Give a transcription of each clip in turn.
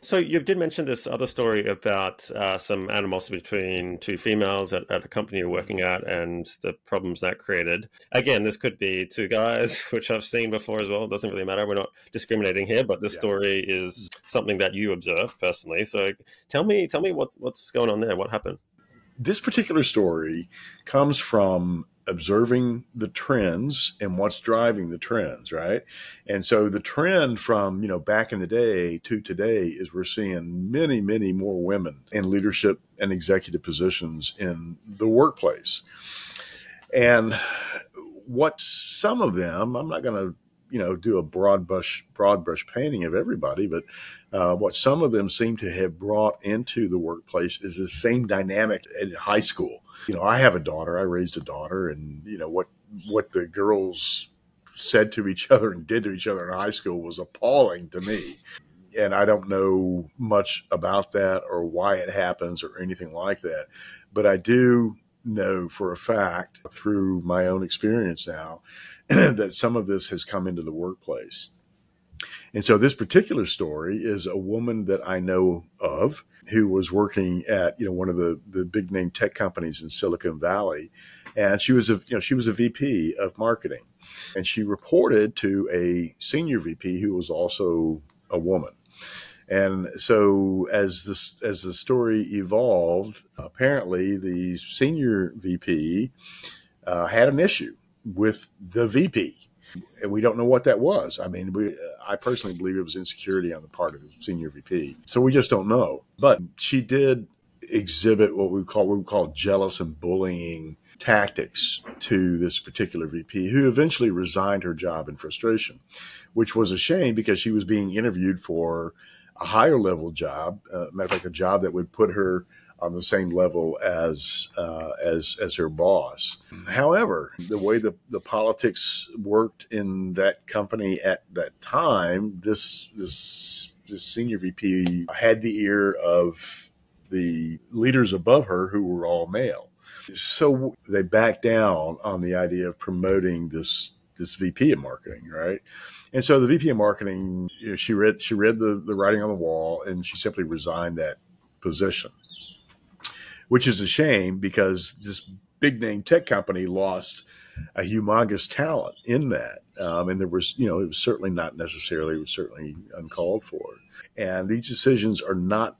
So you did mention this other story about some animosity between two females at a company you're working at and the problems that created. Again, this could be two guys, which I've seen before as well. It doesn't really matter. We're not discriminating here, but this Yeah. story is something that you observe personally. So tell me what's going on there. What happened? This particular story comes from observing the trends and what's driving the trends, right? And so the trend from, back in the day to today is we're seeing many, many more women in leadership and executive positions in the workplace. And what some of them, I'm not going to do a broad brush painting of everybody, but what some of them seem to have brought into the workplace is the same dynamic in high school. I have a daughter. I raised a daughter, and what the girls said to each other and did to each other in high school was appalling to me. And I don't know much about that or why it happens or anything like that, but I do know for a fact through my own experience now that some of this has come into the workplace. And so this particular story is a woman that I know of who was working at, one of the big name tech companies in Silicon Valley. And she was a VP of marketing, and she reported to a senior VP who was also a woman. And so as the story evolved, apparently the senior VP had an issue with the VP. And we don't know what that was. I mean, I personally believe it was insecurity on the part of the senior VP. So we just don't know. But she did exhibit what we call jealous and bullying tactics to this particular VP, who eventually resigned her job in frustration, which was a shame because she was being interviewed for a higher level job, matter of fact, a job that would put her on the same level as her boss. However, the way the politics worked in that company at that time, this senior VP had the ear of the leaders above her who were all male. So they backed down on the idea of promoting this VP of marketing, right? And so the VP of marketing, she read the writing on the wall, and she simply resigned that position, which is a shame because this big name tech company lost a humongous talent in that. And there was, it was certainly not necessarily, it was certainly uncalled for. And these decisions are not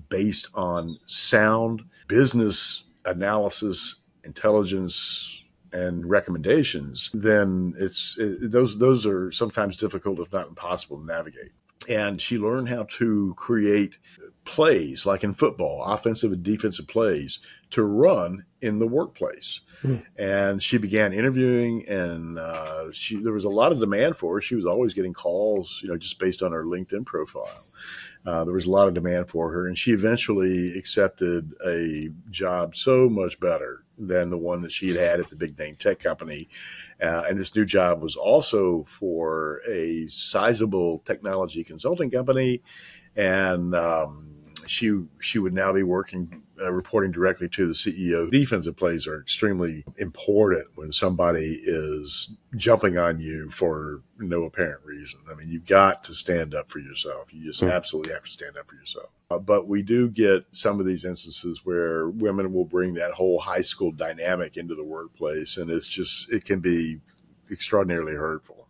based on sound business analysis, intelligence, and recommendations. Then those are sometimes difficult, if not impossible, to navigate. And she learned how to create plays, like in football, offensive and defensive plays, to run in the workplace. And she began interviewing, and there was a lot of demand for her. She was always getting calls, just based on her LinkedIn profile. There was a lot of demand for her, and she eventually accepted a job so much better than the one that she had at the big name tech company. And this new job was also for a sizable technology consulting company. And she would now be working, reporting directly to the CEO. Defensive plays are extremely important when somebody is jumping on you for no apparent reason. I mean, you've got to stand up for yourself. You just absolutely have to stand up for yourself. But we do get some of these instances where women will bring that whole high school dynamic into the workplace, and it can be extraordinarily hurtful.